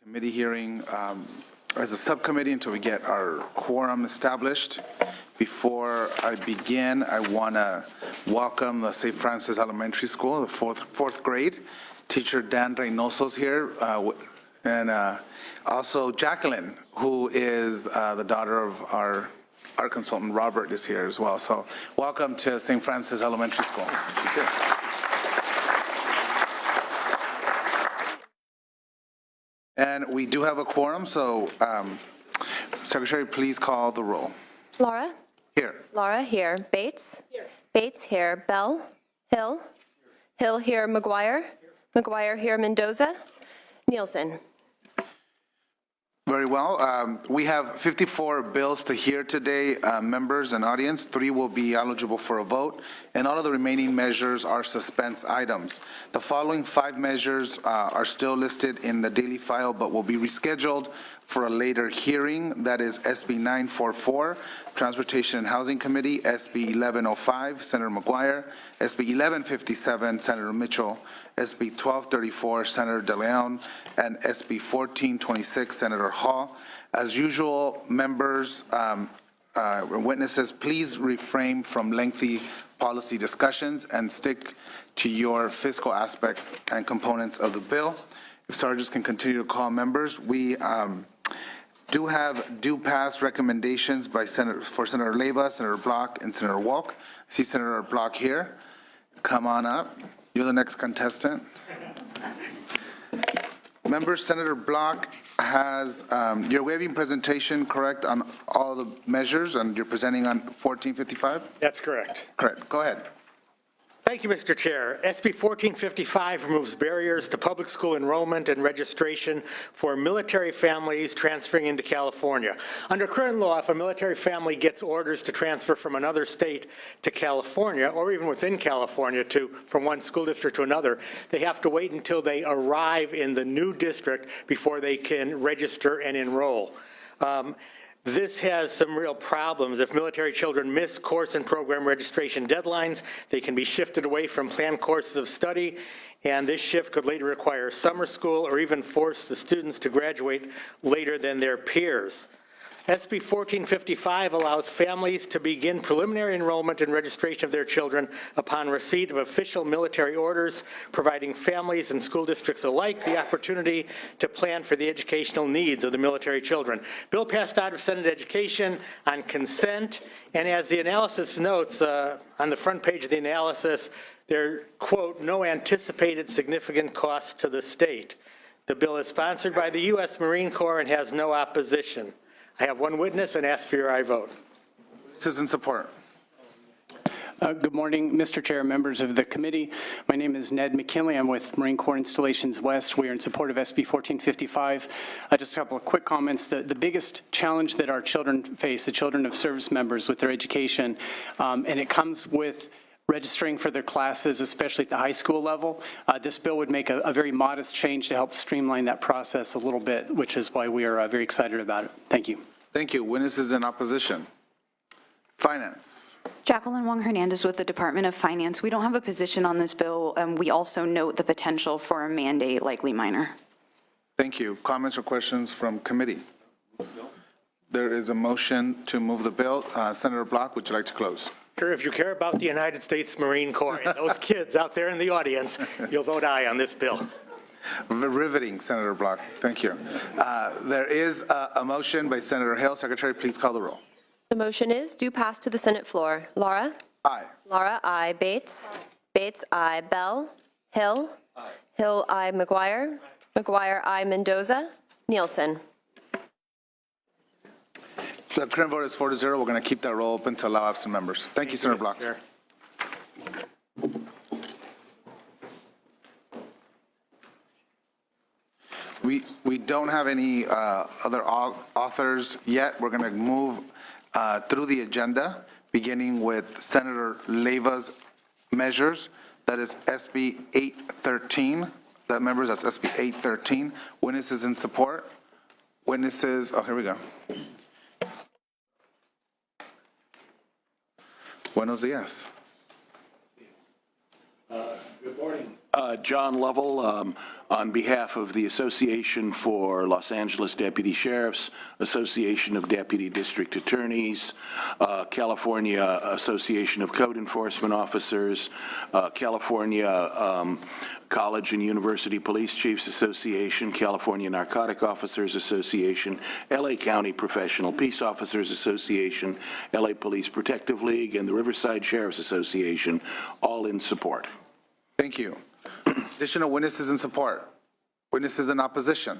committee hearing as a subcommittee until we get our quorum established. Before I begin, I want to welcome the St. Francis Elementary School, the fourth grade. Teacher Dan Reynoso is here, and also Jacqueline, who is the daughter of our consultant Robert, is here as well. So welcome to St. Francis Elementary School. And we do have a quorum, so Secretary, please call the roll. Laura? Here. Laura here. Bates? Here. Bates here. Bell? Hill? Hill here. McGuire? McGuire here. Mendoza? Nielsen? Very well. We have 54 bills to hear today, members and audience. 3 will be eligible for a vote, and all of the remaining measures are suspense items. The following 5 measures are still listed in the daily file, but will be rescheduled for a later hearing. That is SB 944, Transportation and Housing Committee, SB 1105, Senator McGuire, SB 1157, Senator Mitchell, SB 1234, Senator De Leon, and SB 1426, Senator Hall. As usual, members, witnesses, please refrain from lengthy policy discussions and stick to your fiscal aspects and components of the bill. If sergeants can continue to call members, we do have due pass recommendations by Senator Leyva, Senator Block, and Senator Walk. I see Senator Block here. Come on up. You're the next contestant. Members, Senator Block has your waiving presentation correct on all the measures, and you're presenting on 1455? That's correct. Correct. Go ahead. Thank you, Mr. Chair. SB 1455 removes barriers to public school enrollment and registration for military families transferring into California. Under current law, if a military family gets orders to transfer from another state to California, or even within California from one school district to another, they have to wait until they arrive in the new district before they can register and enroll. This has some real problems. If military children miss course and program registration deadlines, they can be shifted away from planned courses of study, and this shift could later require summer school or even force the students to graduate later than their peers. SB 1455 allows families to begin preliminary enrollment and registration of their children upon receipt of official military orders, providing families and school districts alike the opportunity to plan for the educational needs of the military children. Bill passed out of Senate Education on consent, and as the analysis notes, on the front page of the analysis, there, quote, no anticipated significant costs to the state. The bill is sponsored by the U.S. Marine Corps and has no opposition. I have one witness and ask for your aye vote. Citizen support. Good morning, Mr. Chair, members of the committee. My name is Ned McKinley. I'm with Marine Corps Installations West. We are in support of SB 1455. Just a couple of quick comments. The biggest challenge that our children face, the children of service members with their education, and it comes with registering for their classes, especially at the high school level. This bill would make a very modest change to help streamline that process a little bit, which is why we are very excited about it. Thank you. Thank you. Witnesses in opposition. Finance. Jacqueline Wong Hernandez with the Department of Finance. We don't have a position on this bill. We also note the potential for a mandate, likely minor. Thank you. Comments or questions from committee? There is a motion to move the bill. Senator Block, would you like to close? Sure, if you care about the United States Marine Corps and those kids out there in the audience, you'll vote aye on this bill. Riveting, Senator Block. Thank you. There is a motion by Senator Hill. Secretary, please call the roll. The motion is due pass to the Senate floor. Laura? Aye. Laura, aye. Bates? Bates, aye. Bell? Hill? Hill, aye. McGuire? McGuire, aye. Mendoza? Nielsen? The current vote is 4-0. We're going to keep that roll open to allow absent members. Thank you, Senator Block. Chair. We don't have any other authors yet. We're going to move through the agenda, beginning with Senator Leyva's measures. That is SB 813. That members, that's SB 813. Witnesses in support. Witnesses, oh, here we go. Buenos dias. Good morning. John Lovell, on behalf of the Association for Los Angeles Deputy Sheriffs, Association of Deputy District Attorneys, California Association of Code Enforcement Officers, California College and University Police Chiefs Association, California Narcotic Officers Association, LA County Professional Peace Officers Association, LA Police Protective League, and the Riverside Sheriffs Association, all in support. Thank you. Additional witnesses in support. Witnesses in opposition.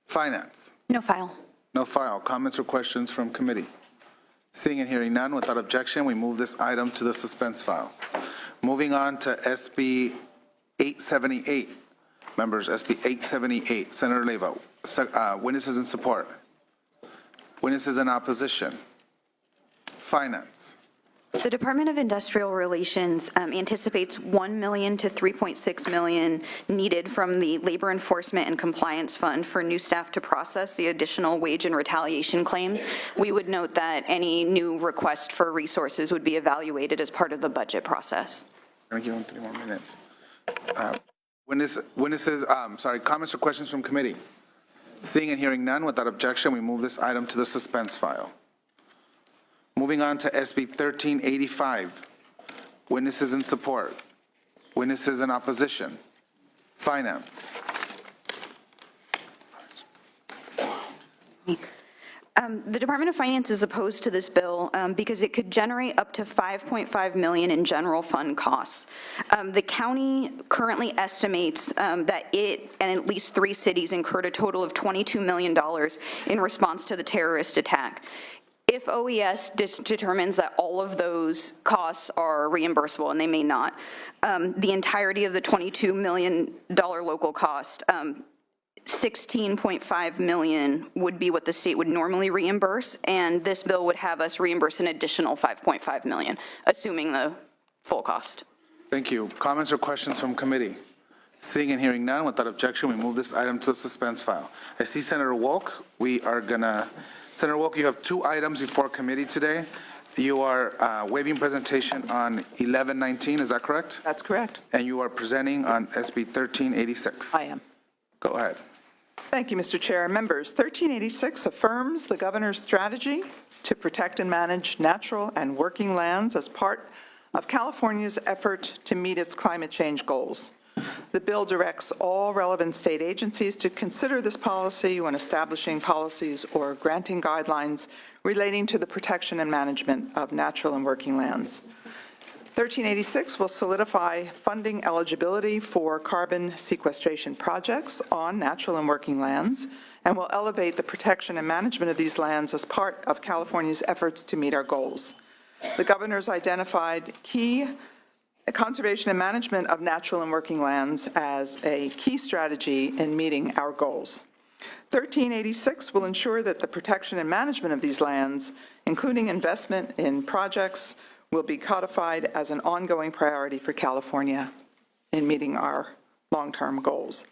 Finance. No file. No file. Comments or questions from committee? Seeing and hearing none, without objection, we move this item to the suspense file. Moving on to SB 878. Members, SB 878, Senator Leyva. Witnesses in support. Witnesses in opposition. Finance. The Department of Industrial Relations anticipates $1 million to $3.6 million needed from the Labor Enforcement and Compliance Fund for new staff to process the additional wage and retaliation claims. We would note that any new request for resources would be evaluated as part of the budget process. I'm going to give them 3 more minutes. Comments or questions from committee? Seeing and hearing none, without objection, we move this item to the suspense file. Moving on to SB 1385. Witnesses in support. Witnesses in opposition. Finance. The Department of Finance is opposed to this bill because it could generate up to $5.5 million in general fund costs. The county currently estimates that it and at least 3 cities incurred a total of $22 million in response to the terrorist attack. If OES determines that all of those costs are reimbursable, and they may not, the entirety of the $22 million local cost, $16.5 million would be what the state would normally reimburse, and this bill would have us reimburse an additional $5.5 million, assuming the full cost. Thank you. Comments or questions from committee? Seeing and hearing none, without objection, we move this item to the suspense file. I see Senator Wolk. Senator Wolk, you have 2 items before committee today. You are waiving presentation on 1119, is that correct? That's correct. And you are presenting on SB 1386. I am. Go ahead. Thank you, Mr. Chair. Members, 1386 affirms the governor's strategy to protect and manage natural and working lands as part of California's effort to meet its climate change goals. The bill directs all relevant state agencies to consider this policy when establishing policies or granting guidelines relating to the protection and management of natural and working lands. 1386 will solidify funding eligibility for carbon sequestration projects on natural and working lands and will elevate the protection and management of these lands as part of California's efforts to meet our goals. The governor's identified key conservation and management of natural and working lands as a key strategy in meeting our goals. 1386 will ensure that the protection and management of these lands, including investment in projects, will be codified as an ongoing priority for California in meeting our long-term goals.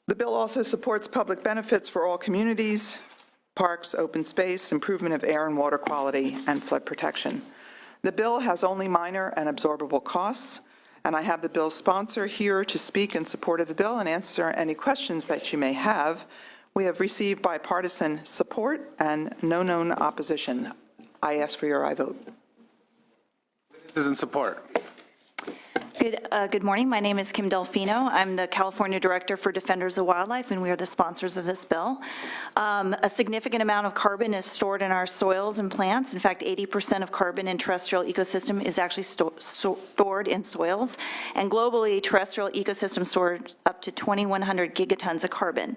The bill also supports public benefits for all communities, parks, open space, improvement of air and water quality, and flood protection. The bill has only minor and absorbable costs, and I have the bill's sponsor here to speak in support of the bill and answer any questions that you may have. We have received bipartisan support and no known opposition. I ask for your aye vote. Witnesses in support. Good morning. My name is Kim Delfino. I'm the California Director for Defenders of Wildlife, and we are the sponsors of this bill. A significant amount of carbon is stored in our soils and plants. In fact, 80% of carbon in terrestrial ecosystem is actually stored in soils. And globally, terrestrial ecosystems store up to 2,100 gigatons of carbon.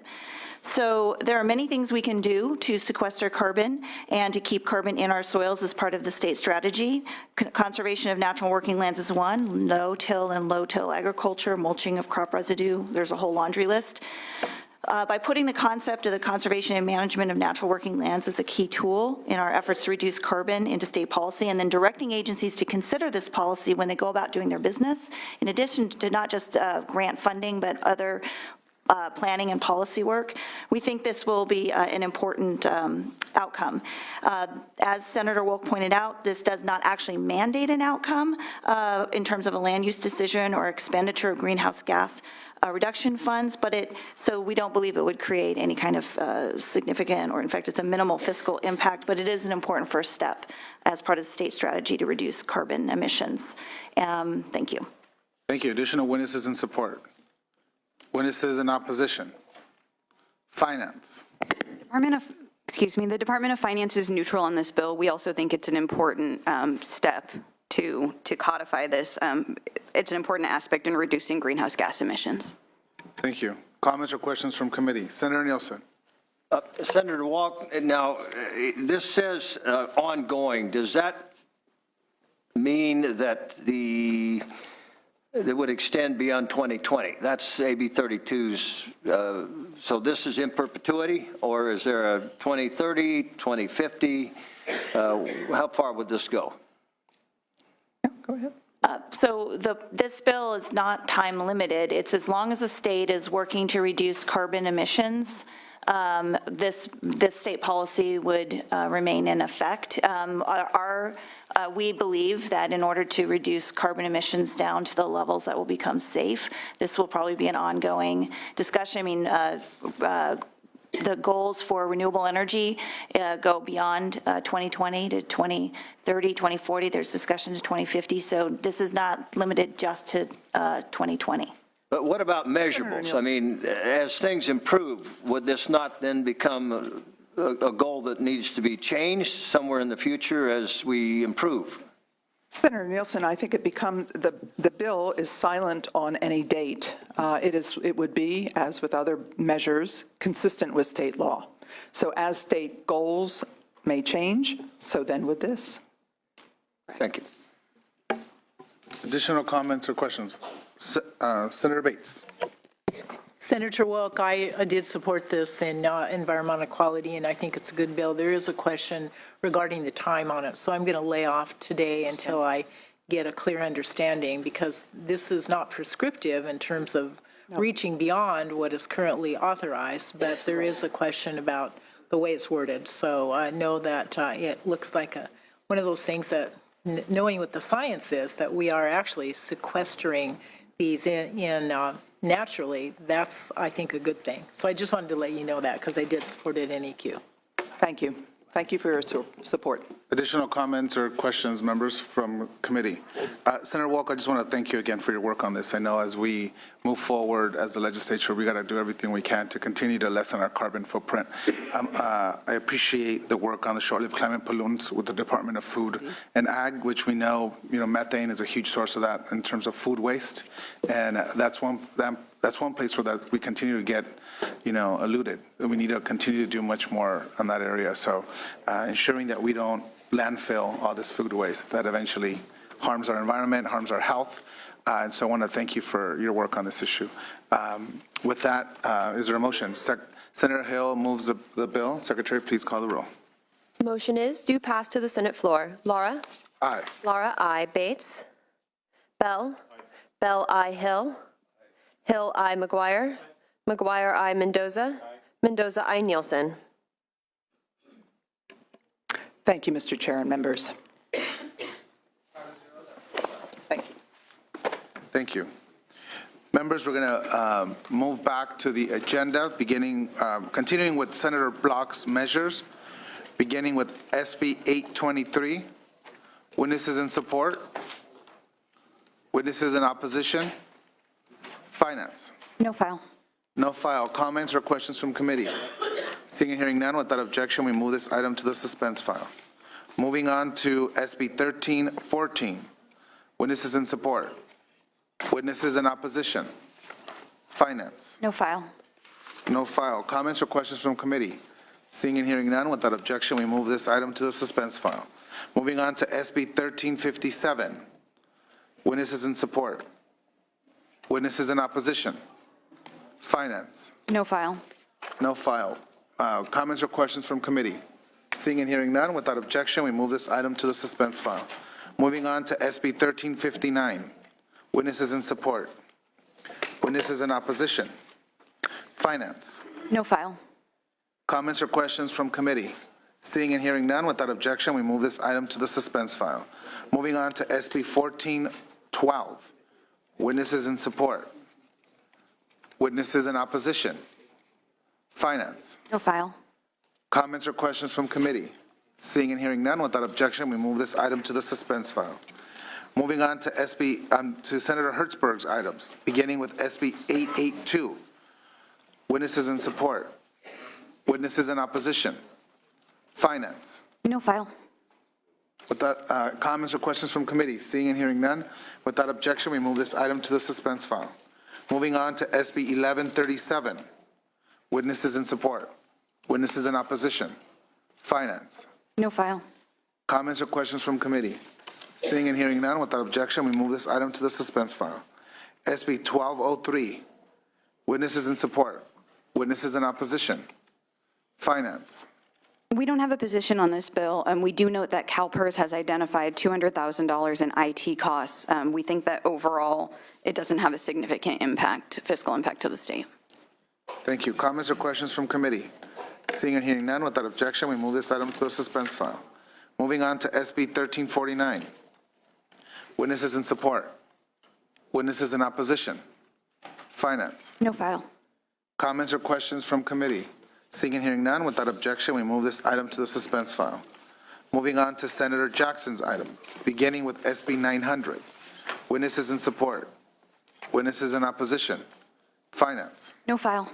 So there are many things we can do to sequester carbon and to keep carbon in our soils as part of the state strategy. Conservation of natural working lands is one, no-till and low-till agriculture, mulching of crop residue, there's a whole laundry list. By putting the concept of the conservation and management of natural working lands as a key tool in our efforts to reduce carbon into state policy, and then directing agencies to consider this policy when they go about doing their business, in addition to not just grant funding, but other planning and policy work. We think this will be an important outcome. As Senator Wolk pointed out, this does not actually mandate an outcome in terms of a land use decision or expenditure of greenhouse gas reduction funds, so we don't believe it would create any kind of significant, or in fact, it's a minimal fiscal impact, but it is an important first step as part of the state strategy to reduce carbon emissions. Thank you. Thank you. Additional witnesses in support. Witnesses in opposition. Finance. The Department of Finance is neutral on this bill. We also think it's an important step to codify this. It's an important aspect in reducing greenhouse gas emissions. Thank you. Comments or questions from committee? Senator Nielsen. Senator Walk, now, this says ongoing. Does that mean that that would extend beyond 2020? That's AB 32's, so this is in perpetuity, or is there a 2030, 2050? How far would this go? Yeah, go ahead. So this bill is not time limited. It's as long as the state is working to reduce carbon emissions, this state policy would remain in effect. We believe that in order to reduce carbon emissions down to the levels that will become safe, this will probably be an ongoing discussion. I mean, the goals for renewable energy go beyond 2020 to 2030, 2040. There's discussion to 2050. So this is not limited just to 2020. But what about measurables? I mean, as things improve, would this not then become a goal that needs to be changed somewhere in the future as we improve? Senator Nielsen, I think it becomes, the bill is silent on any date. It would be, as with other measures, consistent with state law. So as state goals may change, so then would this. Thank you. Additional comments or questions? Senator Bates. Senator Wilk, I did support this in environmental quality, and I think it's a good bill. There is a question regarding the time on it, so I'm going to lay off today until I get a clear understanding, because this is not prescriptive in terms of reaching beyond what is currently authorized, but there is a question about the way it's worded. So I know that it looks like one of those things that, knowing what the science is, that we are actually sequestering these in naturally, that's, I think, a good thing. So I just wanted to let you know that, because I did support it in EQ. Thank you. Thank you for your support. Additional comments or questions, members from committee? Senator Walker, I just want to thank you again for your work on this. I know as we move forward as the legislature, we got to do everything we can to continue to lessen our carbon footprint. I appreciate the work on the short-lived climate pollutants with the Department of Food and Ag, which we know, methane is a huge source of that in terms of food waste, and that's one place where that we continue to get, eluded. We need to continue to do much more on that area. So ensuring that we don't landfill all this food waste that eventually harms our environment, harms our health. And so I want to thank you for your work on this issue. With that, is there a motion? Senator Hill moves the bill. Secretary, please call the roll. Motion is due pass to the Senate floor. Laura? Aye. Laura, aye. Bates? Bell? Bell, aye. Hill? Hill, aye. McGuire? McGuire, aye. Mendoza? Mendoza, aye. Nielsen. Thank you, Mr. Chair and members. Thank you. Thank you. Members, we're going to move back to the agenda, continuing with Senator Block's measures, beginning with SB 823. Witnesses in support? Witnesses in opposition? Finance? No file. No file. Comments or questions from committee? Seeing and hearing none, without objection, we move this item to the suspense file. Moving on to SB 1314. Witnesses in support? Witnesses in opposition? Finance? No file. No file. Comments or questions from committee? Seeing and hearing none, without objection, we move this item to the suspense file. Moving on to SB 1357. Witnesses in support? Witnesses in opposition? Finance? No file. No file. Comments or questions from committee? Seeing and hearing none, without objection, we move this item to the suspense file. Moving on to SB 1359. Witnesses in support? Witnesses in opposition? Finance. No file. Comments or questions from committee? Seeing and hearing none, without objection, we move this item to the suspense file. Moving on to SB 1412. Witnesses in support. Witnesses in opposition. Finance. No file. Comments or questions from committee? Seeing and hearing none, without objection, we move this item to the suspense file. Moving on to to Senator Hertzberg's items, beginning with SB 882. Witnesses in support. Witnesses in opposition. Finance. No file. Without comments or questions from committee? Seeing and hearing none, without objection, we move this item to the suspense file. Moving on to SB 1137. Witnesses in support. Witnesses in opposition. Finance. No file. Comments or questions from committee? Seeing and hearing none, without objection, we move this item to the suspense file. SB 1203. Witnesses in support. Witnesses in opposition. Finance. We don't have a position on this bill. We do note that CalPERS has identified $200,000 in IT costs. We think that overall, it doesn't have a significant impact, fiscal impact to the state. Thank you. Comments or questions from committee? Seeing and hearing none, without objection, we move this item to the suspense file. Moving on to SB 1349. Witnesses in support. Witnesses in opposition. Finance. No file. Comments or questions from committee? Seeing and hearing none, without objection, we move this item to the suspense file. Moving on to Senator Jackson's item, beginning with SB 900. Witnesses in support. Witnesses in opposition. Finance. No file.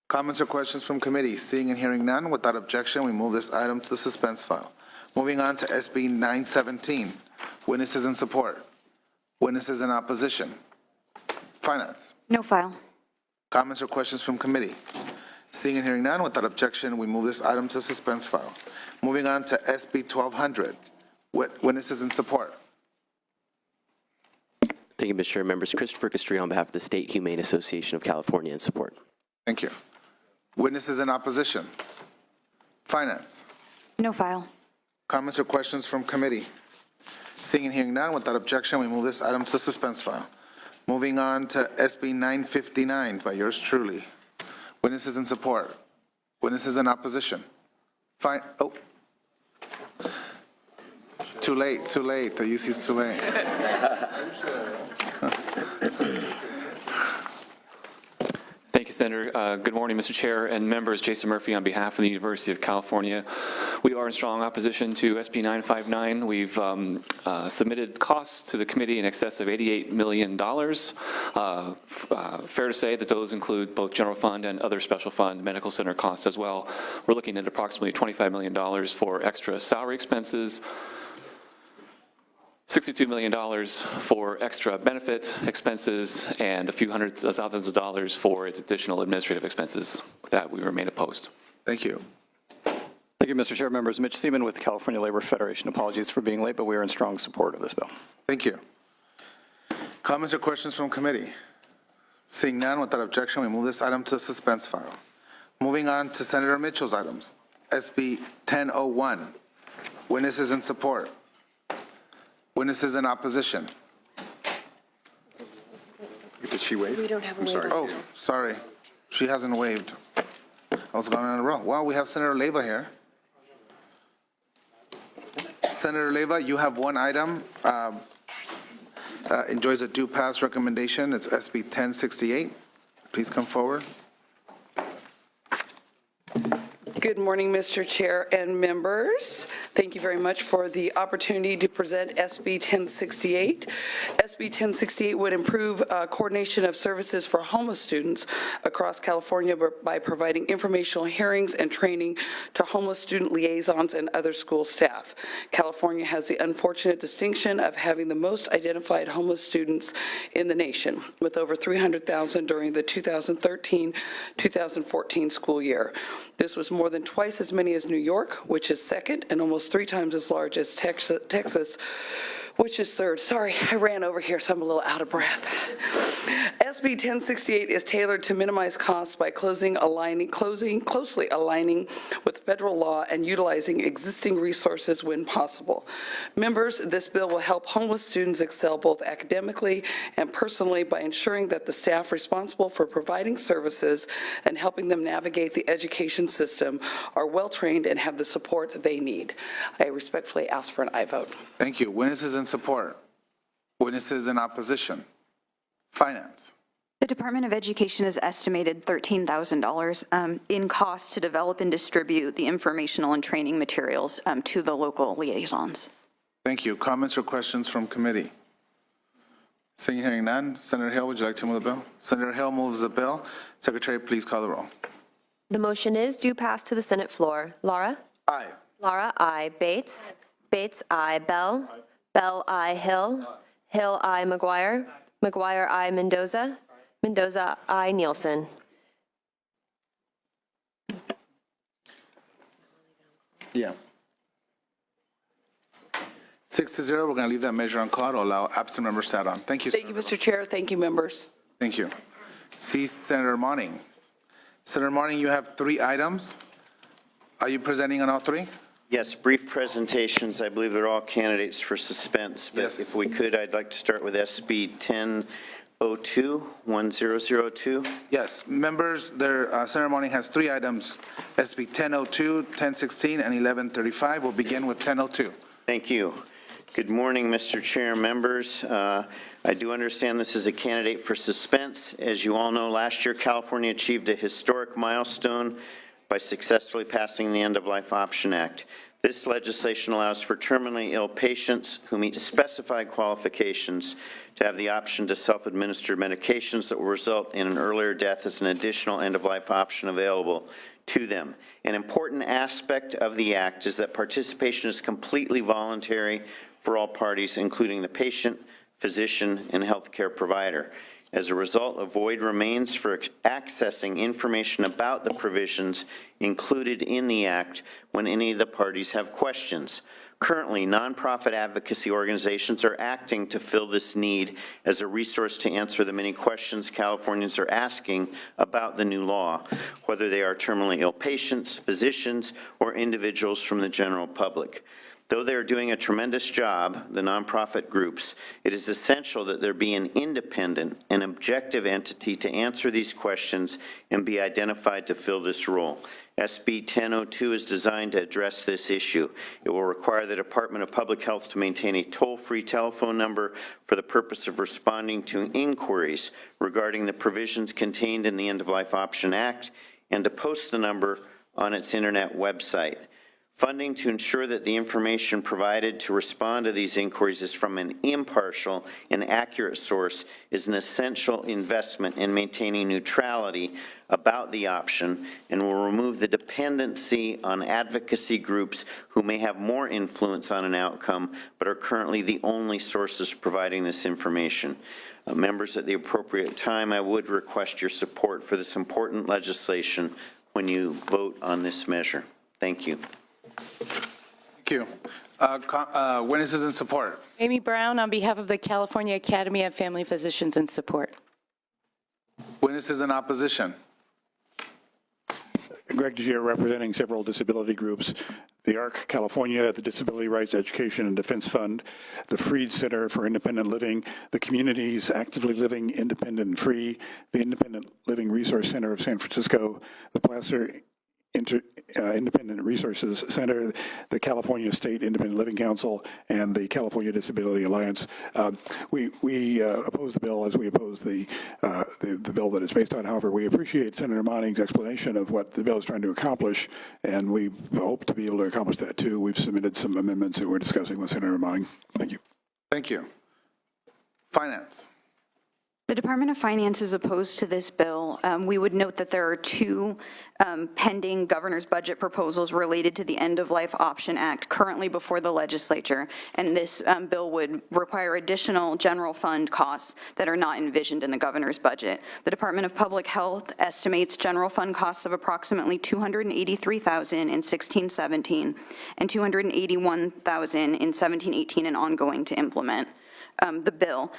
Comments or questions from committee? Seeing and hearing none, without objection, we move this item to the suspense file. Moving on to SB 917. Witnesses in support. Witnesses in opposition. Finance. No file. Comments or questions from committee? Seeing and hearing none, without objection, we move this item to suspense file. Moving on to SB 1200. Witnesses in support. Thank you, Mr. Chair. Members, Christopher Castrillo on behalf of the State Humane Association of California in support. Thank you. Witnesses in opposition. Finance. No file. Comments or questions from committee? Seeing and hearing none, without objection, we move this item to suspense file. Moving on to SB 959 by yours truly. Witnesses in support. Witnesses in opposition. Too late. The UC's too late. Thank you, Senator. Good morning, Mr. Chair and members. Jason Murphy on behalf of the University of California. We are in strong opposition to SB 959. We've submitted costs to the committee in excess of $88 million. Fair to say that those include both general fund and other special fund medical center costs as well. We're looking at approximately $25 million for extra salary expenses, $62 million for extra benefit expenses, and a few hundred thousands of dollars for additional administrative expenses. With that, we remain opposed. Thank you. Thank you, Mr. Chair. Members, Mitch Seaman with California Labor Federation. Apologies for being late, but we are in strong support of this bill. Thank you. Comments or questions from committee? Seeing none, without objection, we move this item to the suspense file. Moving on to Senator Mitchell's items. SB 1001. Witnesses in support. Witnesses in opposition. Did she waive? We don't have a waiver. Oh, sorry. She hasn't waived. I was going on a roll. Well, we have Senator Leyva here. Senator Leyva, you have one item. Enjoys a due pass recommendation. It's SB 1068. Please come forward. Good morning, Mr. Chair and members. Thank you very much for the opportunity to present SB 1068. SB 1068 would improve coordination of services for homeless students across California by providing informational hearings and training to homeless student liaisons and other school staff. California has the unfortunate distinction of having the most identified homeless students in the nation, with over 300,000 during the 2013-2014 school year. This was more than twice as many as New York, which is second, and almost 3 times as large as Texas, which is third. Sorry, I ran over here, so I'm a little out of breath. SB 1068 is tailored to minimize costs by closely aligning with federal law and utilizing existing resources when possible. Members, this bill will help homeless students excel both academically and personally by ensuring that the staff responsible for providing services and helping them navigate the education system are well-trained and have the support they need. I respectfully ask for an aye vote. Thank you. Witnesses in support? Witnesses in opposition? Finance? The Department of Education has estimated $13,000 in costs to develop and distribute the informational and training materials to the local liaisons. Thank you. Comments or questions from committee? Seeing hearing none, Senator Hill, would you like to move the bill? Senator Hill moves the bill. Secretary, please call the roll. The motion is due pass to the Senate floor. Laura? Aye. Laura, aye. Bates? Bates, aye. Bell? Bell, aye. Hill? Hill, aye. McGuire? McGuire, aye. Mendoza? Mendoza, aye. Nielsen? Yeah. 6-0, we're going to leave that measure on call to allow absent members to add on. Thank you, Thank you, Senator. Mr. Chair. Thank you, members. Thank you. See Senator Monning. Senator Monning, you have 3 items. Are you presenting on all 3? Yes, brief presentations. I believe they're all candidates for suspense, but Yes. if we could, I'd like to start with SB 1002. Yes, members, Senator Monning has 3 items, SB 1002, 1016, and 1135. We'll begin with 1002. Thank you. Good morning, Mr. Chair, members. I do understand this is a candidate for suspense. As you all know, last year California achieved a historic milestone by successfully passing the End-of-Life Option Act. This legislation allows for terminally ill patients who meet specified qualifications to have the option to self-administer medications that will result in an earlier death as an additional end-of-life option available to them. An important aspect of the act is that participation is completely voluntary for all parties, including the patient, physician, and healthcare provider. As a result, a void remains for accessing information about the provisions included in the act when any of the parties have questions. Currently, nonprofit advocacy organizations are acting to fill this need as a resource to answer the many questions Californians are asking about the new law, whether they are terminally ill patients, physicians, or individuals from the general public. Though they are doing a tremendous job, the nonprofit groups, it is essential that there be an independent and objective entity to answer these questions and be identified to fill this role. SB 1002 is designed to address this issue. It will require the Department of Public Health to maintain a toll-free telephone number for the purpose of responding to inquiries regarding the provisions contained in the End-of-Life Option Act and to post the number on its internet website. Funding to ensure that the information provided to respond to these inquiries is from an impartial and accurate source is an essential investment in maintaining neutrality about the option and will remove the dependency on advocacy groups who may have more influence on an outcome but are currently the only sources providing this information. Members, at the appropriate time, I would request your support for this important legislation when you vote on this measure. Thank you. Thank you. Witnesses in support? Amy Brown, on behalf of the California Academy of Family Physicians, in support. Witnesses in opposition? Greg DeGier, representing several disability groups. The ARC California, the Disability Rights Education and Defense Fund, the Freed Center for Independent Living, the Communities Actively Living Independent and Free, the Independent Living Resource Center of San Francisco, the Placer Independent Resources Center, the California State Independent Living Council, and the California Disability Alliance. We oppose the bill as we oppose the bill that it's based on. However, we appreciate Senator Monning's explanation of what the bill is trying to accomplish, and we hope to be able to accomplish that too. We've submitted some amendments that we're discussing with Senator Monning. Thank you. Thank you. Finance. The Department of Finance is opposed to this bill. We would note that there are two pending governor's budget proposals related to the End-of-Life Option Act currently before the legislature, and this bill would require additional general fund costs that are not envisioned in the governor's budget. The Department of Public Health estimates general fund costs of approximately $283,000 in 16-17 and $281,000 in 17-18 and ongoing to implement the bill.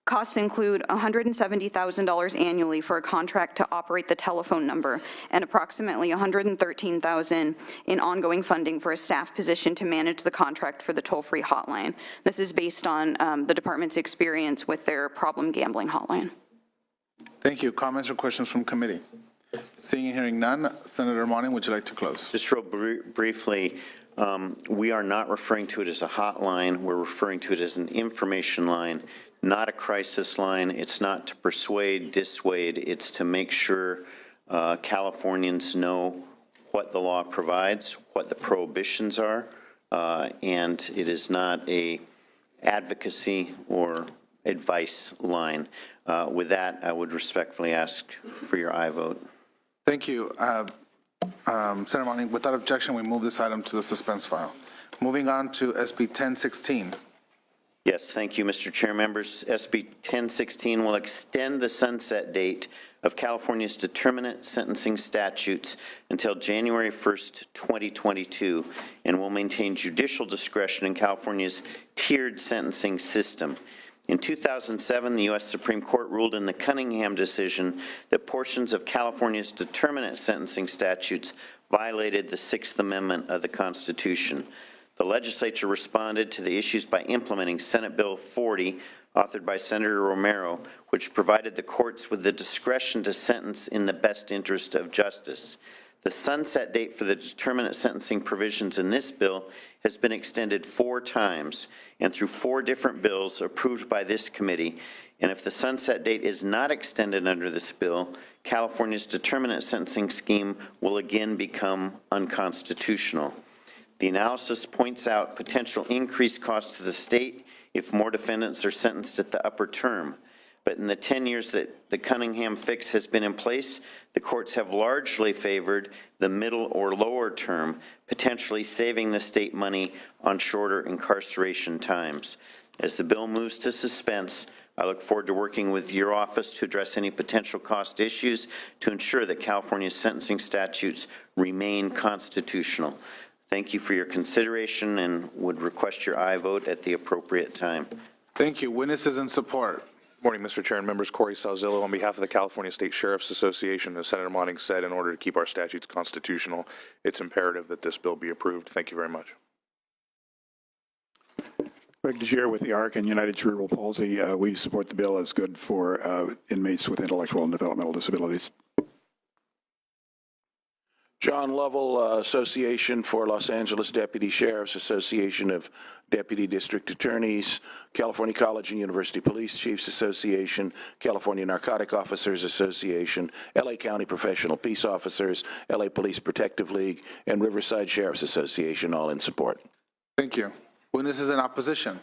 Costs include $170,000 annually for a contract to operate the telephone number and approximately $113,000 in ongoing funding for a staff position to manage the contract for the toll-free hotline. This is based on the department's experience with their problem gambling hotline. Thank you. Comments or questions from committee? Seeing and hearing none, Senator Monin, would you like to close? Just real briefly, we are not referring to it as a hotline. We're referring to it as an information line, not a crisis line. It's not to persuade, dissuade. It's to make sure Californians know what the law provides, what the prohibitions are, and it is not a advocacy or advice line. With that, I would respectfully ask for your aye vote. Thank you. Senator Monin, without objection, we move this item to the suspense file. Moving on to SB 1016. Yes, thank you, Mr. Chair. Members, SB 1016 will extend the sunset date of California's determinate sentencing statutes until January 1st, 2022, and will maintain judicial discretion in California's tiered sentencing system. In 2007, the U.S. Supreme Court ruled in the Cunningham decision that portions of California's determinate sentencing statutes violated the Sixth Amendment of the Constitution. The legislature responded to the issues by implementing Senate Bill 40, authored by Senator Romero, which provided the courts with the discretion to sentence in the best interest of justice. The sunset date for the determinate sentencing provisions in this bill has been extended 4 times and through 4 different bills approved by this committee. And if the sunset date is not extended under this bill, California's determinate sentencing scheme will again become unconstitutional. The analysis points out potential increased costs to the state if more defendants are sentenced at the upper term. But in the 10 years that the Cunningham fix has been in place, the courts have largely favored the middle or lower term, potentially saving the state money on shorter incarceration times. As the bill moves to suspense, I look forward to working with your office to address any potential cost issues to ensure that California's sentencing statutes remain constitutional. Thank you for your consideration and would request your aye vote at the appropriate time. Thank you. Witnesses in support. Morning, Mr. Chair and members. Corey Salzillo on behalf of the California State Sheriff's Association. As Senator Monin said, in order to keep our statutes constitutional, it's imperative that this bill be approved. Thank you very much. Greg DeGier with the ARC and United Cerebral Palsy. We support the bill as good for inmates with intellectual and developmental disabilities. John Lovell, Association for Los Angeles Deputy Sheriffs, Association of Deputy District Attorneys, California College and University Police Chiefs Association, California Narcotic Officers Association, LA County Professional Peace Officers, LA Police Protective League, and Riverside Sheriffs Association, all in support. Thank you. Witnesses in opposition.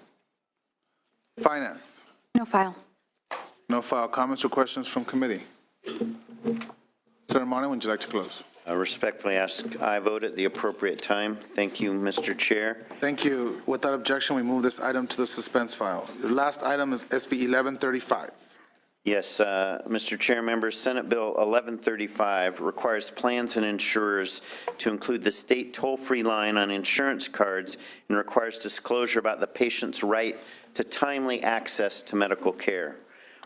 Finance. No file. No file. Comments or questions from committee? Senator Monin, would you like to close? I respectfully ask aye vote at the appropriate time. Thank you, Mr. Chair. Thank you. Without objection, we move this item to the suspense file. The last item is SB 1135. Yes, Mr. Chair, members, Senate Bill 1135 requires plans and insurers to include the state toll-free line on insurance cards and requires disclosure about the patient's right to timely access to medical care.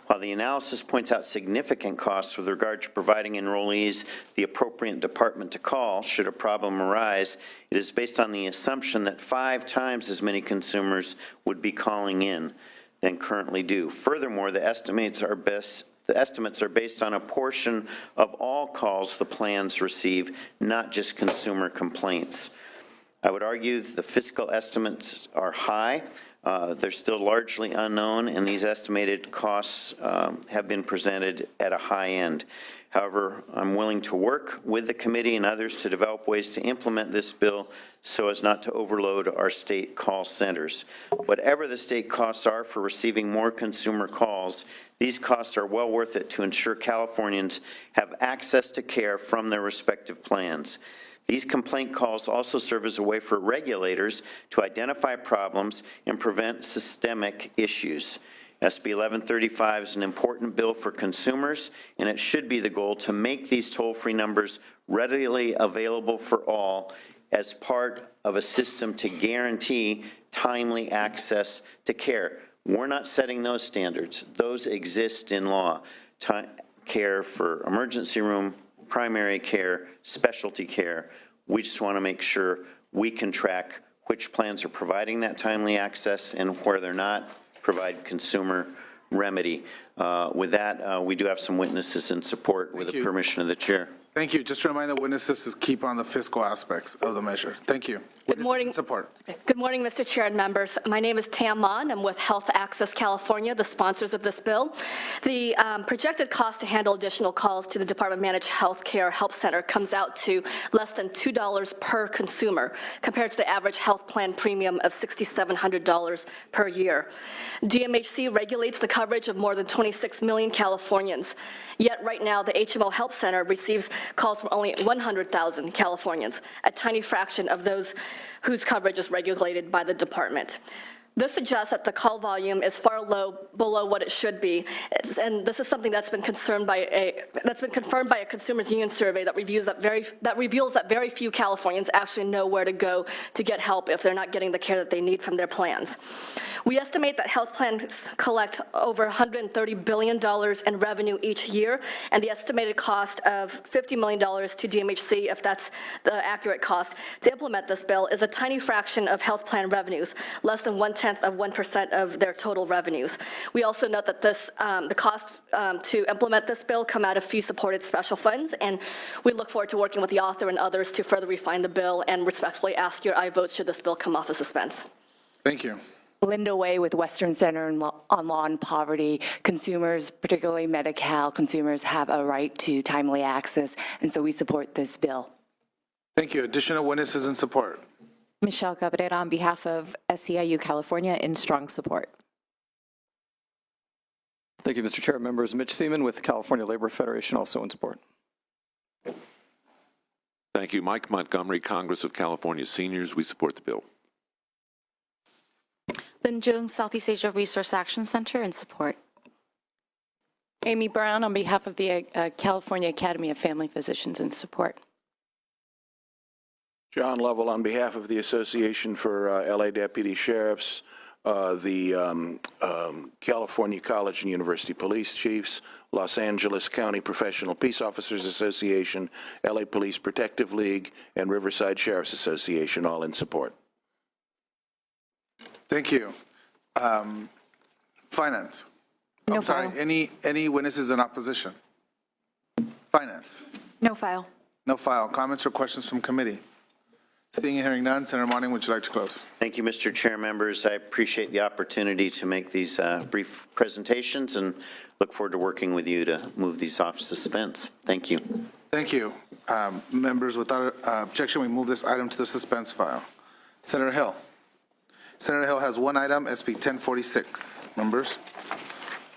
While the analysis points out significant costs with regard to providing enrollees the appropriate department to call should a problem arise, it is based on the assumption that 5 times as many consumers would be calling in than currently do. Furthermore, the estimates are based on a portion of all calls the plans receive, not just consumer complaints. I would argue the fiscal estimates are high. They're still largely unknown, and these estimated costs have been presented at a high end. However, I'm willing to work with the committee and others to develop ways to implement this bill so as not to overload our state call centers. Whatever the state costs are for receiving more consumer calls, these costs are well worth it to ensure Californians have access to care from their respective plans. These complaint calls also serve as a way for regulators to identify problems and prevent systemic issues. SB 1135 is an important bill for consumers, and it should be the goal to make these toll-free numbers readily available for all as part of a system to guarantee timely access to care. We're not setting those standards. Those exist in law. Care for emergency room, primary care, specialty care. We just want to make sure we can track which plans are providing that timely access and where they're not, provide consumer remedy. With that, we do have some witnesses in support with the permission of the chair. Thank you. Just to remind the witnesses to keep on the fiscal aspects of the measure. Thank you. Good morning. Support. Good morning, Mr. Chair and members. My name is Tam Mon. I'm with Health Access California, the sponsors of this bill. The projected cost to handle additional calls to the Department of Managed Health Care Help Center comes out to less than $2 per consumer, compared to the average health plan premium of $6,700 per year. DMHC regulates the coverage of more than 26 million Californians. Yet right now, the HMO Help Center receives calls from only 100,000 Californians, a tiny fraction of those whose coverage is regulated by the department. This suggests that the call volume is far below what it should be, and this is something that's been confirmed by a consumers union survey that reveals that very few Californians actually know where to go to get help if they're not getting the care that they need from their plans. We estimate that health plans collect over $130 billion in revenue each year, and the estimated cost of $50 million to DMHC, if that's the accurate cost, to implement this bill is a tiny fraction of health plan revenues, less than 1/10 of 1% of their total revenues. We also note that the costs to implement this bill come out of fee-supported special funds, and we look forward to working with the author and others to further refine the bill and respectfully ask your aye votes should this bill come off of suspense. Thank you. Linda Way with Western Center on Law and Poverty. Consumers, particularly Medi-Cal consumers, have a right to timely access, and so we support this bill. Thank you. Additional witnesses in support. Michelle Cabrera on behalf of SEIU California in strong support. Thank you, Mr. Chair. Members, Mitch Seaman with the California Labor Federation, also in support. Thank you. Mike Montgomery, Congress of California Seniors. We support the bill. Lynn Jones, Southeast Asia Resource Action Center, in support. Amy Brown on behalf of the California Academy of Family Physicians, in support. John Lovell on behalf of the Association for LA Deputy Sheriffs, the California College and University Police Chiefs, Los Angeles County Professional Peace Officers Association, LA Police Protective League, and Riverside Sheriff's Association, all in support. Thank you. Finance. No I'm sorry, file. any witnesses in opposition? Finance. No file. No file. Comments or questions from committee? Seeing and hearing none, Senator Monning, would you like to close? Thank you, Mr. Chair, members. I appreciate the opportunity to make these brief presentations and look forward to working with you to move these off suspense. Thank you. Thank you. Members, without objection, we move this item to the suspense file. Senator Hill. Senator Hill has one item, SB 1046. Members?